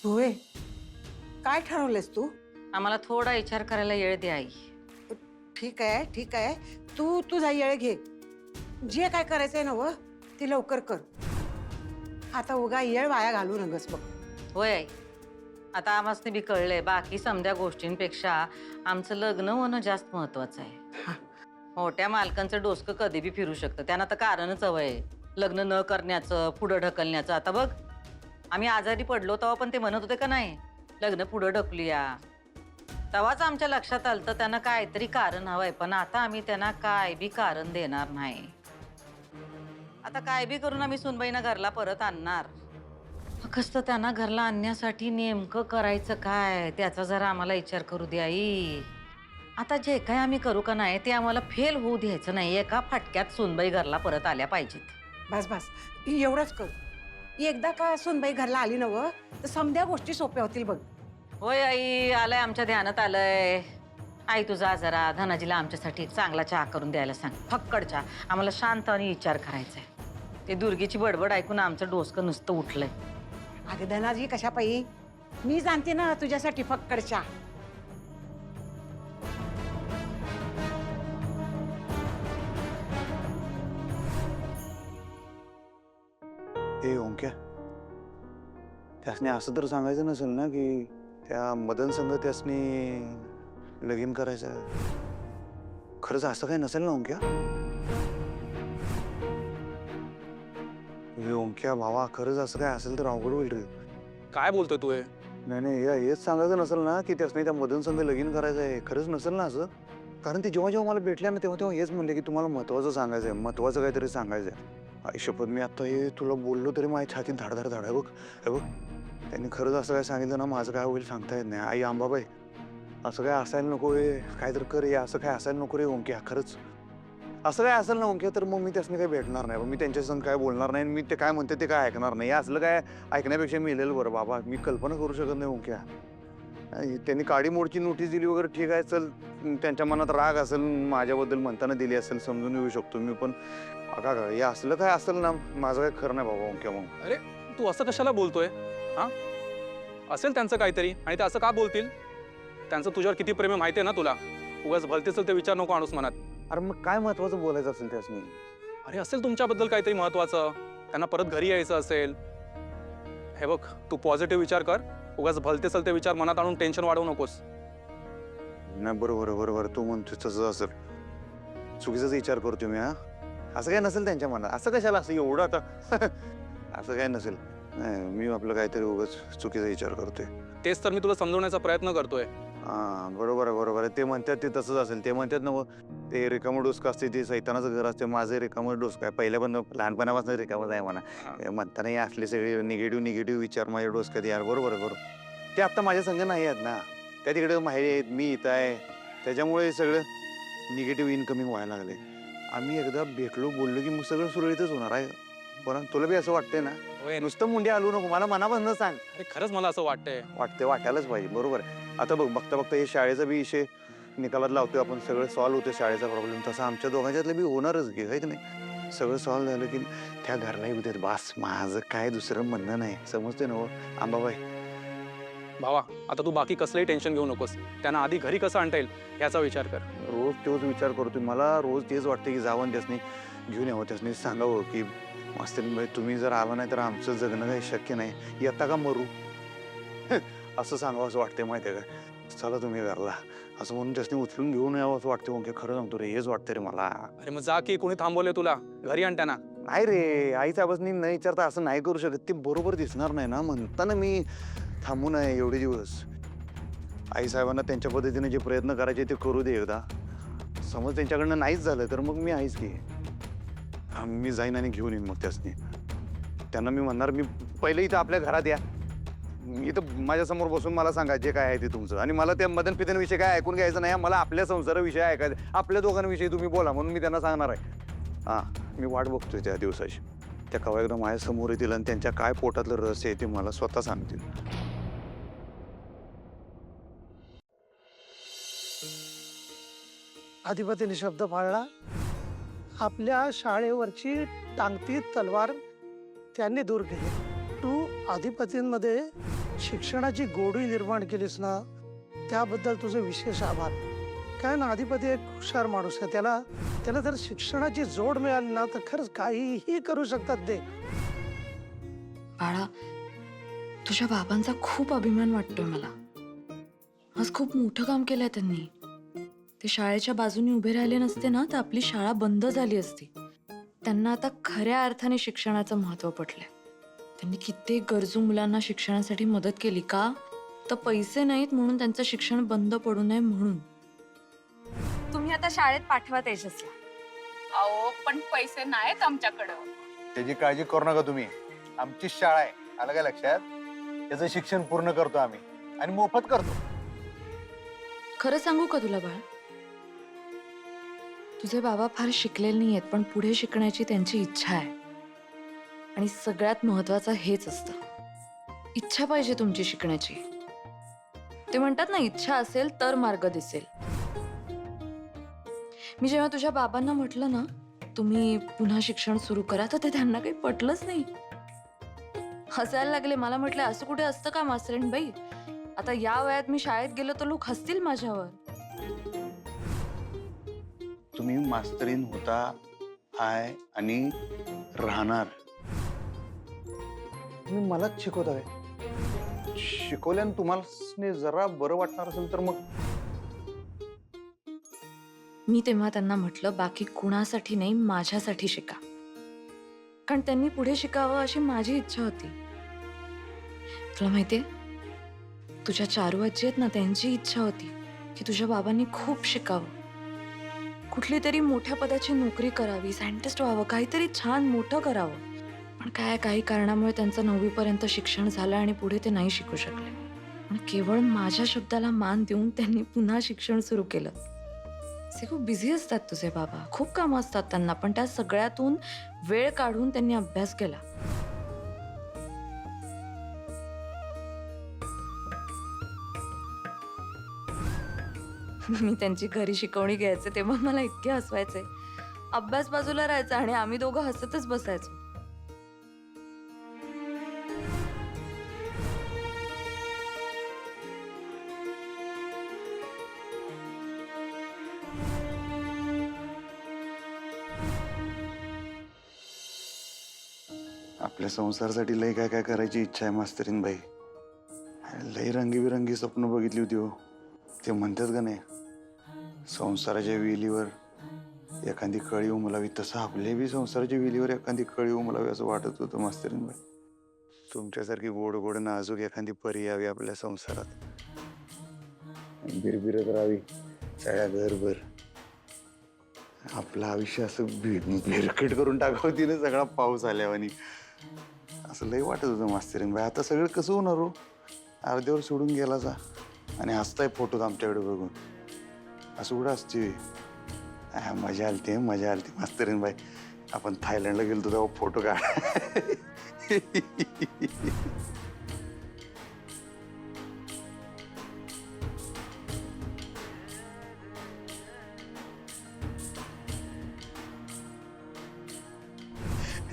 होय. काय ठरवलंस तू? आम्हाला थोडा विचार करायला वेळ द्या आई. ठीक आहे ठीक आहे. तू तुझा येळ घे. जे काय करायचंय ना व ते लवकर कर. आता उगा येळ वाया घालू नगस बघ. होय आई. आता आम्हाला बी कळलंय बाकी समध्या गोष्टींपेक्षा आमचं लग्न होणं जास्त महत्वाचं आहे. हा. मोठ्या मालकांचं डोसकं कधी बी फिरू शकतं. त्यांना तर कारणच हवं आहे. लग्न न करण्याचं, पुढं ढकलण्याचं. आता बघ, आम्ही आजारी पडलो तेव्हा पण ते म्हणत होते का नाही, लग्न पुढं ढकलूया. तेव्हाच आमच्या लक्षात आलं तर त्यांना काहीतरी कारण हवंय. पण आता आम्ही त्यांना काय बी कारण देणार नाही. आता काय बी करून आम्ही सुनबाईंना घरला परत आणणार. फक्त त्यांना घरला आणण्यासाठी नेमकं करायचं काय त्याचा जरा आम्हाला विचार करू द्या आई. आता जे काय आम्ही करू का नाही ते आम्हाला फेल होऊ द्यायचं नाही. एका फटक्यात सुनबाई घरला परत आल्या पाहिजेत. बस बस एवढंच कर. एकदा का सुनबाई घरला आली ना व तर समध्या गोष्टी सोप्या होतील बघ. होय आई, आलंय आमच्या ध्यानात आलंय. आई तुझा जरा धनाजीला आमच्यासाठी एक चांगला चहा करून द्यायला सांग. फक्कड चहा. आम्हाला शांत आणि विचार करायचा आहे. ते दुर्गीची बडबड ऐकून आमचं डोसकं नुसतं उठलंय. अगं धनाजी कशा पायी मी जाणते ना तुझ्यासाठी फक्कड चहा. हे ओंक्या, त्यासने असं तर सांगायचं नसेल ना की त्या मदन संघ त्यासनी लगीन करायचं. खरंच असं काही नसेल ना ओंक्या? हे ओंक्या भावा, खरंच असं काय असेल तर अवघड होईल रे. काय बोलतोय तू हे? नाही नाही, हेच सांगायचं नसेल ना की त्यासनी त्या मदन संघ लगीन करायचं आहे. खरंच नसेल ना असं? कारण ते जेव्हा जेव्हा मला भेटल्या ना तेव्हा तेव्हा हेच म्हणले की तुम्हाला महत्वाचं सांगायचं आहे, महत्वाचं काहीतरी सांगायचं आहे. आई शपथ, मी आता हे तुला बोललो तरी माझ्या छातीत धाडधाड धाड आहे बघ. हे बघ, त्यांनी खरंच असं काय सांगितलं ना, माझं काय होईल सांगता येत नाही. आई अंबाबाई, असं काय असायला नको रे. काय तर कर, असं काय असायला नको रे ओंक्या. खरंच असं काय असेल ना ओंक्या तर मग मी त्यासनी काही भेटणार नाही. मी त्यांच्या संग काय बोलणार नाही. मी ते काय म्हणते ते काय ऐकणार नाही. असलं काय ऐकण्यापेक्षा मेलेलं बरं बाबा. मी कल्पना करू शकत नाही ओंक्या. त्यांनी काडी मोडची नोटीस दिली वगैरे ठीक आहे, चल त्यांच्या मनात राग असेल माझ्याबद्दल म्हणताना दिली असेल, समजून घेऊ शकतो मी. पण का हे असलं काय असेल ना, माझं काय खरं नाही बाबा ओंक्या. मग अरे तू असं कशाला बोलतोय? हा, असेल त्यांचं काहीतरी आणि ते असं का बोलतील? त्यांचं तुझ्यावर किती प्रेम आहे माहिती आहे ना तुला. उगाच भलतेच ते विचार नको आणूस मनात. अरे मग काय महत्वाचं बोलायचं असेल त्यासनी? अरे असेल तुमच्याबद्दल काहीतरी महत्वाचं, त्यांना परत घरी यायचं असेल. हे बघ, तू पॉझिटिव्ह विचार कर. उगाच भलते ते विचार मनात आणून टेन्शन वाढवू नकोस. नाही बरोबर बरोबर, तू म्हणतोय तसं असेल. चुकीचाच विचार करतो मी. हा, असं काय नसेल त्यांच्या मनात. असं कशाला असं एवढं आता असं काय नसेल. नाही, मी आपलं काहीतरी उगाच चुकीचा विचार करतोय. तेच तर मी तुला समजवण्याचा प्रयत्न करतोय. हा बरोबर आहे बरोबर आहे. ते म्हणतात ते तसंच असेल. ते म्हणतात ना ते रिकामं डोसकं असते, ते सैतानाचं घर असते. माझं रिकामं डोसकं आहे. पहिल्यापासून लहानपणापासून रिकामच आहे म्हणा. म्हणताना हे असले सगळे निगेटिव्ह विचार माझ्या डोसक्यात यार. बरोबर आहे बरोबर. ते आत्ता माझ्या संग नाही आहेत ना. त्या तिकडे माहेरी आहेत, मी इथं आहे. त्याच्यामुळे हे सगळं निगेटिव्ह इनकमिंग व्हायला लागले. आम्ही एकदा भेटलो बोललो की मग सगळं सुरळीतच होणार आहे. पण तुला बी असं वाटतंय ना? होय. नुसतं मुंडे आलू नको, मला मनापासून सांग. अरे खरंच मला असं वाटतंय. वाटायलाच पाहिजे. बरोबर आहे. आता बघ, बघता बघता हे शाळेचा बी विषय निकालात लावतोय आपण, सगळं सॉल्व्ह होतं शाळेचा प्रॉब्लेम. तसं आमच्या दोघांच्यातलं बी होणारच की, आहे की नाही? सगळं सॉल्व्ह झालं की त्या घरला येऊ देत बास. माझं काय दुसरं म्हणणं नाही. समजते ना हो अंबाबाई? भावा, आता तू बाकी कसलंही टेन्शन घेऊ नकोस. त्यांना आधी घरी कसं आणता येईल याचा विचार कर. रोज तोच विचार करतोय. मला रोज तेच वाटतं की जावं त्यासनी घेऊन यावं, त्यासनी सांगावं की मास्तरीनबाई तुम्ही जर आला नाही तर आमचं जगणं काही शक्य नाही. येता का मरू असं सांगावं असं वाटतंय माहिती आहे का? चला तुम्ही घरला असं म्हणून त्यासनी उचलून घेऊन यावं असं वाटतं. ओके खरं सांगतो रे, हेच वाटतं रे मला. अरे मग जा की, कोणी थांबवले तुला? घरी आण त्यांना. नाही रे, आई साहेबांनी न विचारता असं नाही करू शकत. ते बरोबर दिसणार नाही ना, म्हणताना मी थांबू नये एवढे दिवस. आई साहेबांना त्यांच्या पद्धतीने जे प्रयत्न करायचे ते करू दे एकदा. समज त्यांच्याकडनं नाहीच झालं तर मग मी आहेच की. मी जाईन आणि घेऊन येईन मग त्यासनी. त्यांना मी म्हणणार मी पहिले इथं आपल्या घरात या, इथं माझ्यासमोर बसून मला सांगा जे काय आहे ते तुमचं. आणि मला त्या मदन पिदनविषयी काय ऐकून घ्यायचं नाही. मला आपल्या संसाराविषयी ऐकायचं. आपल्या दोघांविषयी तुम्ही बोला म्हणून मी त्यांना सांगणार आहे. हां, मी वाट बघतोय त्या दिवसाची. त्या कवा एकदा माझ्या समोर येतील आणि त्यांच्या काय पोटातलं रहस्य आहे ते मला स्वतः सांगतील. अधिपतीने शब्द पाळला. आपल्या शाळेवरची टांगती तलवार त्यांनी दूर केली. तू अधिपतींमध्ये शिक्षणाची गोडी निर्माण केलीस ना, त्याबद्दल तुझं विशेष आभार. काय ना, अधिपती एक हुशार माणूस आहे. त्याला त्याला जर शिक्षणाची जोड मिळाली ना, तर खरंच काहीही करू शकतात ते. बाळा, तुझ्या बाबांचा खूप अभिमान वाटतोय मला. आज खूप मोठं काम केलंय त्यांनी. ते शाळेच्या बाजूने उभे राहिले नसते ना, तर आपली शाळा बंद झाली असती. त्यांना आता खऱ्या अर्थाने शिक्षणाचं महत्त्व पटलंय. त्यांनी कित्येक गरजू मुलांना शिक्षणासाठी मदत केली. का तर पैसे नाहीत म्हणून त्यांचं शिक्षण बंद पडू नये म्हणून. तुम्ही आता शाळेत पाठवा तेजसला. अहो पण पैसे नाहीत आमच्याकडं. त्याची काळजी करू नका तुम्ही. आमची शाळा आहे, आलं काय लक्षात? त्याचं शिक्षण पूर्ण करतो आम्ही आणि मोफत करतो. खरं सांगू का तुला बाळ, तुझे बाबा फार शिकलेले नाही आहेत, पण पुढे शिकण्याची त्यांची इच्छा आहे. आणि सगळ्यात महत्वाचं हेच असतं, इच्छा पाहिजे तुमची शिकण्याची. ते म्हणतात ना, इच्छा असेल तर मार्ग दिसेल. मी जेव्हा तुझ्या बाबांना म्हटलं ना, तुम्ही पुन्हा शिक्षण सुरू करा, तर ते त्यांना काही पटलंच नाही. हसायला लागले. मला म्हटलं, असं कुठे असतं का मास्तरीण बाई? आता या वयात मी शाळेत गेलो तर लोक हसतील माझ्यावर. तुम्ही मास्तरीन होता आहे आणि राहणार. तुम्ही मलाच शिकवताय. शिकवल्यानं तुम्हाला जरा बरं वाटणार असेल तर मग. मी तेव्हा त्यांना म्हटलं, बाकी कुणासाठी नाही, माझ्यासाठी शिका. कारण त्यांनी पुढे शिकावं अशी माझी इच्छा होती. तुला माहितीये, तुझ्या चारू आजी आहेत ना, त्यांची इच्छा होती की तुझ्या बाबांनी खूप शिकावं, कुठली तरी मोठ्या पदाची नोकरी करावी, सायंटिस्ट व्हावं, काहीतरी छान मोठं करावं. पण काय, काही कारणामुळे त्यांचं 9वी पर्यंत शिक्षण झालं आणि पुढे ते नाही शिकू शकले. पण केवळ माझ्या शब्दाला मान देऊन त्यांनी पुन्हा शिक्षण सुरू केलं. ते खूप बिझी असतात तुझे बाबा, खूप कामं असतात त्यांना, पण त्या सगळ्यातून वेळ काढून त्यांनी अभ्यास केला. मी त्यांची घरी शिकवणी घ्यायचे तेव्हा मला इतके हसवायचे. अभ्यास बाजूला राहायचा आणि आम्ही दोघं हसतच बसायचो. आपल्या संसारासाठी लय काय काय करायची इच्छा आहे मास्तरीन बाई. लय रंगीबिरंगी स्वप्न बघितली होती हो. ते म्हणतात का नाही, संसाराच्या वेलीवर एखादी कळी उमलावी, तसं आपल्या बी संसाराच्या वेलीवर एखादी कळी उमलावी असं वाटत होतं मास्तरीन बाई. तुमच्यासारखी गोड गोड नाजूक एखादी परी यावी आपल्या संसारात, बिरबिरत राहावी सगळ्या घरभर. आपलं आयुष्य असं भिरकट करून टाकावं तिने सगळा पाऊस आल्यावानी, असं लय वाटत होतं मास्तरीन बाई. आता सगळं कसं होणार हो? अर्ध्यावर सोडून गेला जा आणि हसताय फोटोत आमच्याकडे बघून. असं कुठं असते? मजा आलती, मजा आलती मास्तरीन बाई. आपण थायलंडला गेलो तेव्हा फोटो काढ.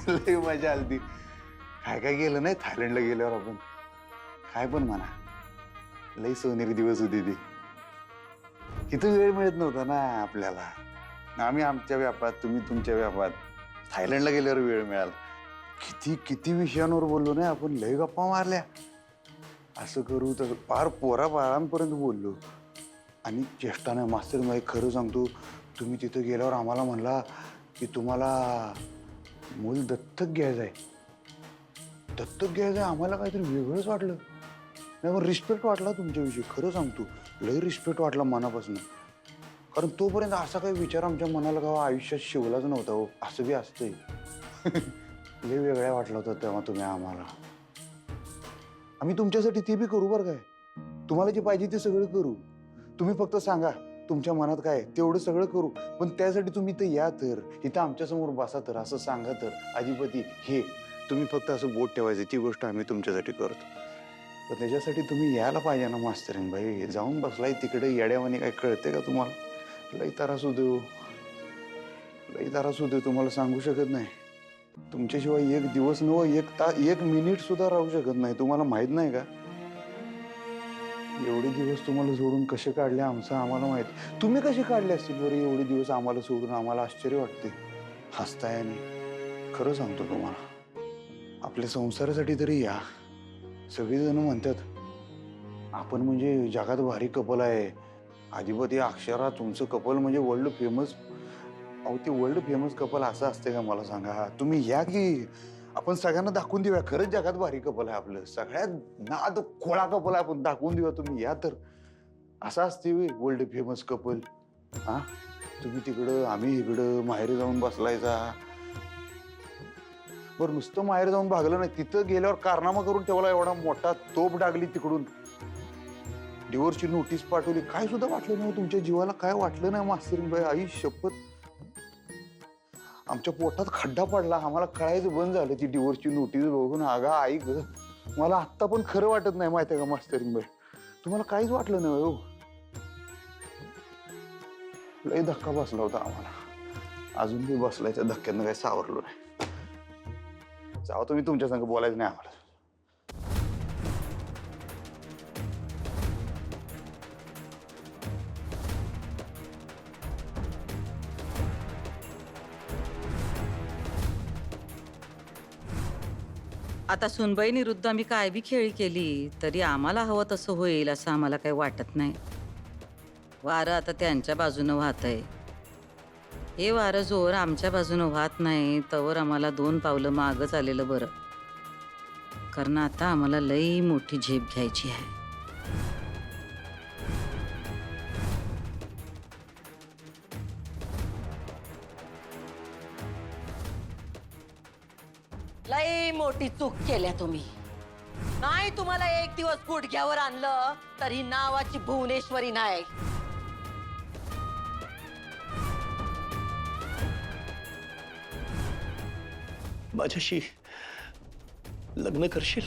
लय मजा आलती. काय काय गेलं नाही थायलंडला गेल्यावर आपण. काय पण म्हणा, लय सोनेरी दिवस होती ती. इथं वेळ मिळत नव्हता ना आपल्याला. आम्ही आमच्या व्यापात, तुम्ही तुमच्या व्यापात. थायलंडला गेल्यावर वेळ मिळाला. किती किती विषयांवर बोललो नाही आपण. लय गप्पा मारल्या. असं करू तसं फार पोराबाळांपर्यंत बोललो. आणि चेष्टा नाही मास्तर, मला खरं सांगतो, तुम्ही तिथं गेल्यावर आम्हाला म्हणला की तुम्हाला मूल दत्तक घ्यायचं आहे. दत्तक घ्यायचं आहे. आम्हाला काहीतरी वेगळंच वाटलं. नाही मग रिस्पेक्ट वाटला तुमच्याविषयी. खरं सांगतो, लय रिस्पेक्ट वाटला मनापासून. कारण तोपर्यंत असा काही विचार आमच्या मनाला का आयुष्यात शिवलाच नव्हता हो. असं बी असतंय. लय वेगळ्या वाटला होता तेव्हा तुम्ही आम्हाला. आम्ही तुमच्यासाठी ते बी करू बरं काय. तुम्हाला जे पाहिजे ते सगळं करू. तुम्ही फक्त सांगा तुमच्या मनात काय, तेवढं सगळं करू. पण त्यासाठी तुम्ही इथं या तर, इथं आमच्यासमोर बसा तर, असं सांगा तर. अधिपती हे तुम्ही फक्त असं बोट ठेवायचं, ती गोष्ट आम्ही तुमच्यासाठी करतो. पण त्याच्यासाठी तुम्ही यायला पाहिजे ना मास्तरीन बाई. जाऊन बसलाय तिकडे येड्यावानी, काय कळते का तुम्हाला? लई त्रास होतो, लई त्रास होतो. तुम्हाला सांगू शकत नाही. तुमच्याशिवाय एक दिवस नव, एक तास, एक मिनिट सुद्धा राहू शकत नाही. तुम्हाला माहित नाही का? एवढे दिवस तुम्हाला सोडून कसे काढले आमचं आम्हाला माहित. तुम्ही कसे काढले असतील बरं एवढे दिवस आम्हाला सोडून? आम्हाला आश्चर्य वाटते. हसताय आणि खरं सांगतो तुम्हाला, आपल्या संसारासाठी तरी या. सगळेजण म्हणतात आपण म्हणजे जगात भारी कपल आहे. अधिपती अक्षरा तुमचं कपल म्हणजे वर्ल्ड फेमस. अहो ते वर्ल्ड फेमस कपल असं असते का मला सांगा? तुम्ही या की आपण सगळ्यांना दाखवून देऊया खरंच जगात भारी कपल आहे आपलं. सगळ्यात नाद खोळा कपल आहे आपण दाखवून देऊया. तुम्ही या तर. असं असते वर्ल्ड फेमस कपल. हा तुम्ही तिकडं आम्ही इकडं माहेरी जाऊन बसलायचा. बरं नुसतं माहेर जाऊन भागलं नाही, तिथं गेल्यावर कारनामा करून ठेवला एवढा मोठा तोप डागली तिकडून. डिवोर्सची नोटीस पाठवली. काय सुद्धा वाटलं नाही तुमच्या जीवाला? काय वाटलं नाही मास्तरीनबाई? आई शपथ आमच्या पोटात खड्डा पडला. आम्हाला कळायचं बंद झालं ती डिवोर्सची नोटीस बघून. अगा आई ग, मला आत्ता पण खरं वाटत नाही माहिती आहे का मास्तरीनबाई? तुम्हाला काहीच वाटलं नाही हो? लय धक्का बसला होता आम्हाला. अजून मी बसलाय त्या धक्क्यानं काही सावरलो नाही. जावा तुम्ही, तुमच्या संग बोलायचं नाही आम्हाला. आता सुनबाई विरुद्ध आम्ही काय बी खेळी केली तरी आम्हाला हवं तसं होईल असं आम्हाला काही वाटत नाही. वारं आता त्यांच्या बाजूनं वाहत आहे. हे वारं जोर आमच्या बाजूनं वाहत नाही तवर आम्हाला 2 पावलं मागच आलेलं बरं. कारण आता आम्हाला लई मोठी झेप घ्यायची आहे. लई मोठी चूक केल्या तुम्ही. नाही तुम्हाला एक दिवस गुडघ्यावर आणलं तर ही नावाची भुवनेश्वरी नाही. माझ्याशी लग्न करशील?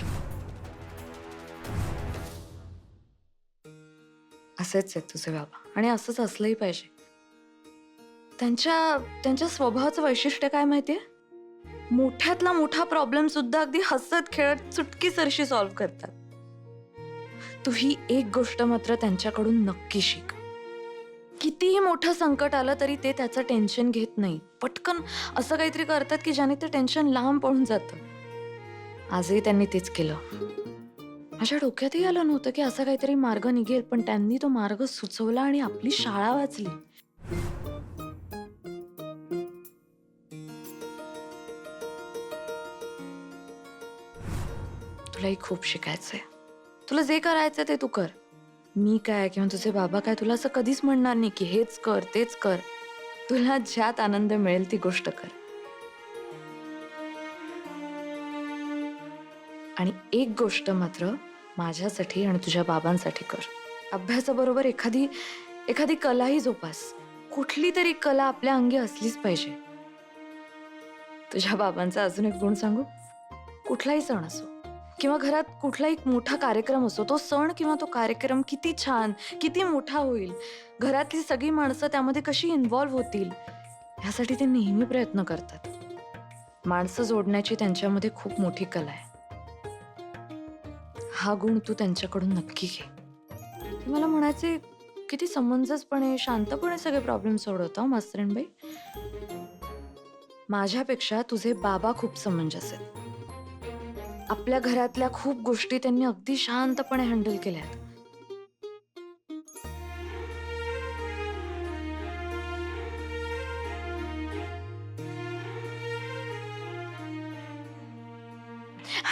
असेच आहेत तुझे बाबा आणि असंच असलंही पाहिजे. त्यांच्या स्वभावाचं वैशिष्ट्य काय माहितीये? मोठ्यातला मोठा प्रॉब्लेम सुद्धा अगदी हसत खेळत चुटकीसरशी सॉल्व्ह करतात. तू ही एक गोष्ट मात्र त्यांच्याकडून नक्की शिक. कितीही मोठं संकट आलं तरी ते त्याचं टेन्शन घेत नाही. पटकन असं काहीतरी करतात की ज्याने ते टेन्शन लांब पळून जातं. आजही त्यांनी तेच केलं. माझ्या डोक्यातही आलं नव्हतं की असा काहीतरी मार्ग निघेल, पण त्यांनी तो मार्ग सुचवला आणि आपली शाळा वाचली. तुलाही खूप शिकायचंय. तुला जे करायचं ते तू कर. मी काय किंवा तुझे बाबा काय तुला असं कधीच म्हणणार नाही की हेच कर तेच कर. तुला ज्यात आनंद मिळेल ती गोष्ट कर. आणि एक गोष्ट मात्र माझ्यासाठी आणि तुझ्या बाबांसाठी कर. अभ्यासाबरोबर एखादी कलाही जोपास. कुठली तरी कला आपल्या अंगी असलीच पाहिजे. तुझ्या बाबांचा अजून एक गुण सांगू? कुठलाही सण असो किंवा घरात कुठलाही मोठा कार्यक्रम असो, तो सण किंवा तो कार्यक्रम किती छान किती मोठा होईल, घरातली सगळी माणसं त्यामध्ये कशी इन्व्हॉल्व्ह होतील, ह्यासाठी ते नेहमी प्रयत्न करतात. माणसं जोडण्याची त्यांच्यामध्ये खूप मोठी कला आहे. हा गुण तू त्यांच्याकडून नक्की घे. ते मला म्हणायचे किती समंजसपणे शांतपणे सगळे प्रॉब्लेम सोडवता मास्तरीणबाई. माझ्यापेक्षा तुझे बाबा खूप समंजस आहेत. आपल्या घरातल्या खूप गोष्टी त्यांनी अगदी शांतपणे हँडल केल्यात.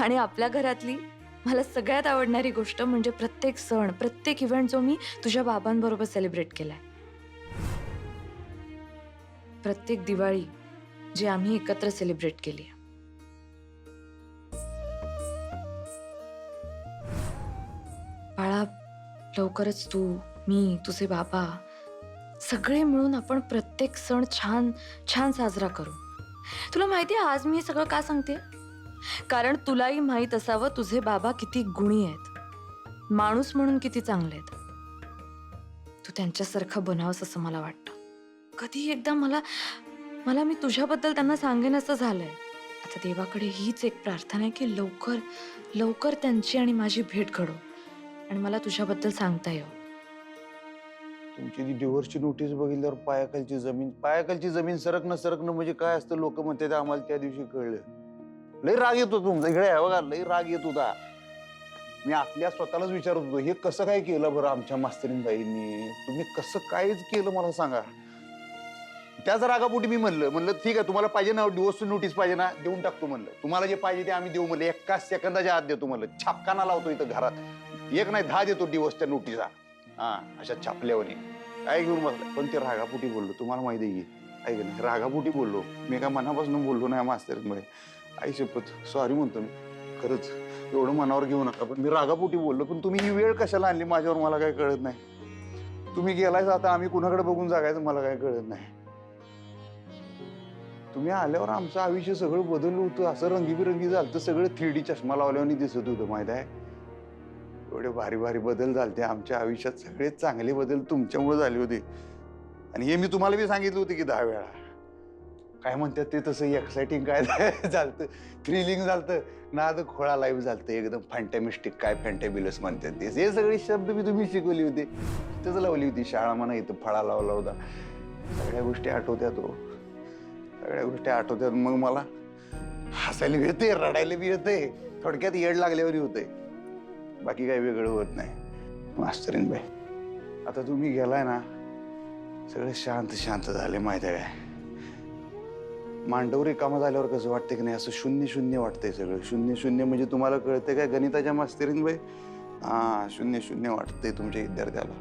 आणि आपल्या घरातली मला सगळ्यात आवडणारी गोष्ट म्हणजे प्रत्येक सण प्रत्येक इव्हेंट जो मी तुझ्या बाबांबरोबर सेलिब्रेट केलाय. प्रत्येक दिवाळी जी आम्ही एकत्र सेलिब्रेट केली. बाळा, लवकरच तू मी तुझे बाबा सगळे मिळून आपण प्रत्येक सण छान छान साजरा करू. तुला माहितीये आज मी हे सगळं का सांगते? कारण तुलाही माहित असावं तुझे बाबा किती गुणी आहेत, माणूस म्हणून किती चांगले आहेत. तू त्यांच्यासारखं बनावंस असं मला वाटतं. कधी एकदा मला मी तुझ्याबद्दल त्यांना सांगेन असं झालंय. आता देवाकडे हीच एक प्रार्थना आहे की लवकर लवकर त्यांची आणि माझी भेट घडो. आणि मला तुझ्याबद्दल सांगता येऊ. तुमची ती डिव्होर्सची नोटीस बघितल्यावर पायाखालची जमीन सरकणं म्हणजे काय असतं लोक म्हणते आम्हाला त्या दिवशी कळलं. लई राग येतो तुमचा इकडे बघा, लई राग येत होता. मी आपल्या स्वतःलाच विचारत होतो हे कसं काय केलं बरं आमच्या मास्तरीनबाईंनी, तुम्ही कसं कायच केलं मला सांगा. त्याच रागापोटी मी म्हणलं ठीक आहे तुम्हाला पाहिजे ना डिवोर्सची नोटीस पाहिजे ना देऊन टाकतो म्हणलं, तुम्हाला जे पाहिजे ते आम्ही देऊ म्हणलं, एका सेकंदाच्या आत देतो म्हणलं, छापकाना लावतो इथं घरात, 1 नाही 10 देतो डिवोर्सच्या नोटिसा. हा अशा छापल्यावनी काय घेऊन बसला. पण ते रागापोटी बोललो, तुम्हाला माहिती आहे की ऐक नाही रागापोटी बोललो मी, काय मनापासून बोललो नाही मास्तरीनबाई. आई शपथ सॉरी म्हणतो मी, खरंच एवढं मनावर घेऊ नका, पण मी रागापोटी बोललो. पण तुम्ही ही वेळ कशाला आणली माझ्यावर मला काही कळत नाही. तुम्ही गेलायच आता आम्ही कुणाकडे बघून जागायचं मला काही कळत नाही. तुम्ही आल्यावर आमचं आयुष्य सगळं बदललं होतं, असं रंगीबिरंगी झालं, सगळं 3D चष्मा लावल्यावर दिसत होतं माहित आहे. एवढे भारी भारी बदल झाले आमच्या आयुष्यात, सगळे चांगले बदल तुमच्यामुळे झाले होते. आणि हे मी तुम्हाला बी सांगितलं होतं की 10 वेळा. काय म्हणतात ते तसं एक्साइटिंग काय झालं, थ्रिलिंग झालं, नाद खोळा लाईव्ह झालं, एकदम फॅन्टॅमिस्टिक काय फॅन्टॅबिलस म्हणतात ते, हे सगळे शब्द मी तुम्ही शिकवली होते, तिथंच लावली होती शाळा म्हणा, इथं फळा लावला होता. सगळ्या गोष्टी आठवत्यात हो, सगळ्या गोष्टी आठवत्यात. मग मला हसायला बी येते, रडायला बी येते, थोडक्यात येड लागल्यावरही होते, बाकी काही वेगळं होत नाही. मास्तरीनबाई आता तुम्ही गेलाय ना सगळे शांत झाले माहिती आहे काय. मांडव रिकामा झाल्यावर कसं वाटतं की नाही, असं शून्य वाटतंय सगळं. शून्य म्हणजे तुम्हाला कळतंय काय गणिताच्या मास्तरीनबाई? हा शून्य वाटतंय तुमच्या विद्यार्थ्याला.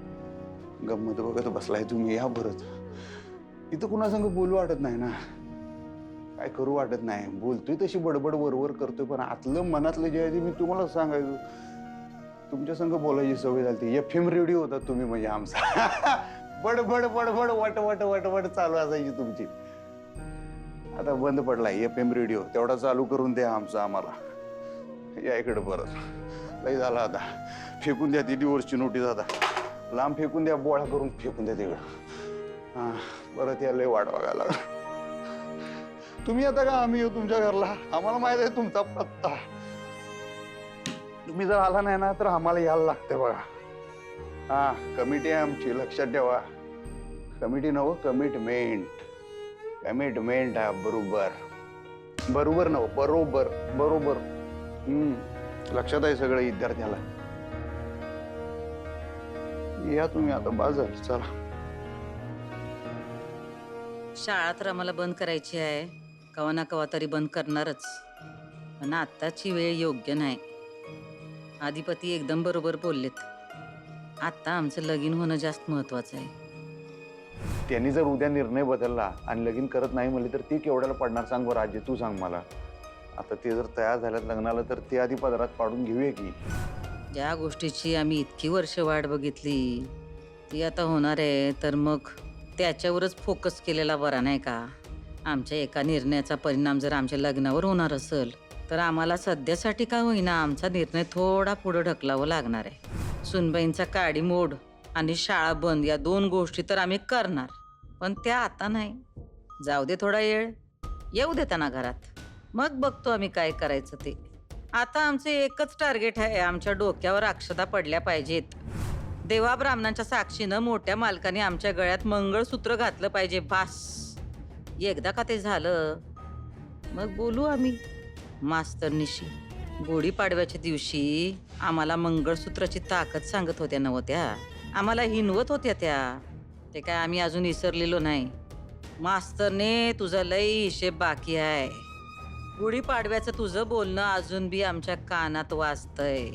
गंमत बघत बसलाय तुम्ही, या परत. इथं कुणासंग बोलू वाटत नाही ना, काय करू वाटत नाही. बोलतोय तशी बडबड वरवर करतोय, पण आतलं मनातलं जे आहे ते मी तुम्हाला सांगायचो. तुमच्या संग बोलायची सवय झाली. FM रेडिओ होता तुम्ही म्हणजे आमचा. बडबड वट चालू असायची तुमची. आता बंद पडलाय FM रेडिओ, तेवढा चालू करून द्या आमचा आम्हाला. या इकडे परत लई झाला आता. फेकून द्या ती डिवोर्सची नोटीस, आता लांब फेकून द्या, बोळा करून फेकून द्या तिकडं. हा परत या लय वाट बघायला. तुम्ही आता का आम्ही येऊ तुमच्या घरला, आम्हाला माहित आहे तुमचा पत्ता. तुम्ही जर आला नाही ना तर आम्हाला यायला लागतं बघा. हा कमिटी आहे आमची, लक्षात ठेवा. कमिटी नव कमिटमेंट आहे. बरोबर नव बरोबर. लक्षात आहे सगळं विद्यार्थ्याला. या तुम्ही आता बाजार चला. शाळा तर आम्हाला बंद करायची आहे, कवा ना कवा तरी बंद करणारच, पण आत्ताची वेळ योग्य नाही. अधिपती एकदम बरोबर बोललेत. आता आमचं लगीन होणं जास्त महत्वाचं आहे. त्यांनी जर उद्या निर्णय बदलला आणि लगीन करत नाही म्हणले तर ती केवढ्याला पडणार सांग बरं आजी, तू सांग मला. आता ते जर तयार झाल्यात लग्नाला तर ते आधी पदरात पाडून घेऊया की. ज्या गोष्टीची आम्ही इतकी वर्ष वाट बघितली ती आता होणार आहे, तर मग त्याच्यावरच फोकस केलेला बरा नाही का. आमच्या एका निर्णयाचा परिणाम जर आमच्या लग्नावर होणार असेल तर आम्हाला सध्यासाठी का होईना आमचा निर्णय थोडा पुढे ढकलावं लागणार आहे. सुनबाईंचा काडी मोड आणि शाळा बंद या 2 गोष्टी तर आम्ही करणार, पण त्या आता नाही. जाऊ दे थोडा वेळ, येऊ दे त्यांना घरात, मग बघतो आम्ही काय करायचं ते. आता आमचे एकच टार्गेट आहे, आमच्या डोक्यावर अक्षता पडल्या पाहिजेत. देवा ब्राह्मणांच्या साक्षीनं मोठ्या मालकाने आमच्या गळ्यात मंगळसूत्र घातलं पाहिजे, बास. एकदा का ते झालं मग बोलू आम्ही मास्तरनीशी. गुढीपाडव्याच्या दिवशी आम्हाला मंगळसूत्राची ताकद सांगत होत्या नव्हत्या, आम्हाला हिनवत होत्या त्या. ते काय आम्ही अजून विसरलेलो नाही. मास्तरने तुझा लई हिशेब बाकी आहे. गुढीपाडव्याचं तुझं बोलणं अजून बी आमच्या कानात वाजतंय.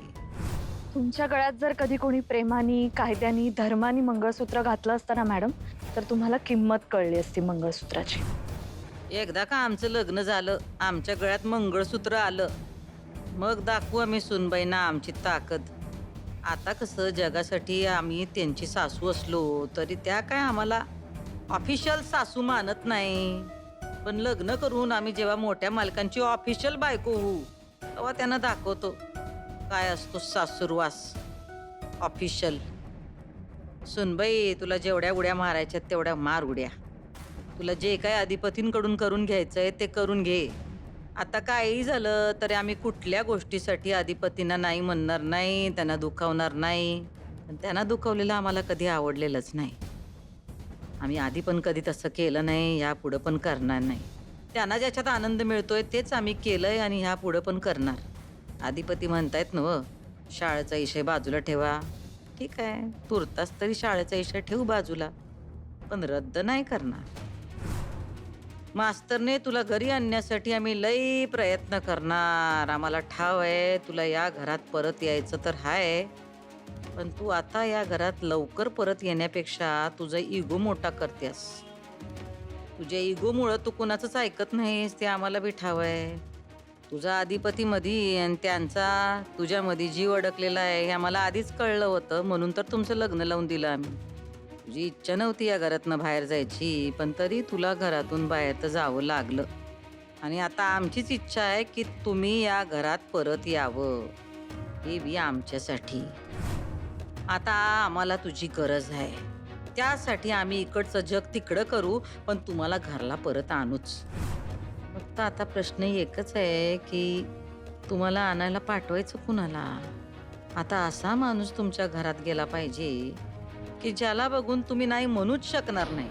तुमच्या गळ्यात जर कधी कोणी प्रेमानी, कायद्यानी, धर्मानी मंगळसूत्र घातलं असतं ना मॅडम, तर तुम्हाला किंमत कळली असती मंगळसूत्राची. एकदा का आमचं लग्न झालं, आमच्या गळ्यात मंगळसूत्र आलं, मग दाखवू आम्ही सुनबाईंना आमची ताकद. आता कसं जगासाठी आम्ही त्यांची सासू असलो तरी त्या काय आम्हाला ऑफिशियल सासू मानत नाही, पण लग्न करून आम्ही जेव्हा मोठ्या मालकांची ऑफिशियल बायको होऊ तेव्हा त्यांना दाखवतो काय असतो सासूरवास ऑफिशियल. सुनबाई तुला जेवढ्या उड्या मारायच्यात तेवढ्या मार उड्या. तुला जे काय अधिपतींकडून करून घ्यायचंय ते करून घे, आता काही झालं तरी आम्ही कुठल्या गोष्टीसाठी अधिपतींना नाही म्हणणार नाही, त्यांना दुखावणार नाही. पण त्यांना दुखावलेलं आम्हाला कधी आवडलेलंच नाही. आम्ही आधी पण कधी तसं केलं नाही, यापुढं पण करणार नाही. त्यांना ज्याच्यात आनंद मिळतोय तेच आम्ही केलंय आणि ह्यापुढं पण करणार. अधिपती म्हणतायत ना, शाळेचा विषय बाजूला ठेवा. ठीक आहे, तुर्तास तरी शाळेचा विषय ठेवू बाजूला, पण रद्द नाही करणार. मास्तरने तुला घरी आणण्यासाठी आम्ही लई प्रयत्न करणार. आम्हाला ठाव आहे तुला या घरात परत यायचं तर हाय, पण तू आता या घरात लवकर परत येण्यापेक्षा तुझा इगो मोठा करतेस. तुझ्या इगोमुळं तू कुणाचंच ऐकत नाहीस, ते आम्हाला बी ठाव आहे. तुझा अधिपती मध्ये आणि त्यांचा तुझ्यामध्ये जीव अडकलेला आहे हे आम्हाला आधीच कळलं होतं, म्हणून तर तुमचं लग्न लावून दिलं आम्ही. तुझी इच्छा नव्हती या घरातनं बाहेर जायची, पण तरी तुला घरातून बाहेर तर जावं लागलं. आणि आता आमचीच इच्छा आहे की तुम्ही या घरात परत यावं, हे बी आमच्यासाठी. आता आम्हाला तुझी गरज आहे, त्यासाठी आम्ही इकडचं जग तिकडं करू, पण तुम्हाला घरला परत आणूच. फक्त आता प्रश्न एकच आहे की तुम्हाला आणायला पाठवायचं कुणाला. आता असा माणूस तुमच्या घरात गेला पाहिजे की ज्याला बघून तुम्ही नाही म्हणूच शकणार नाही.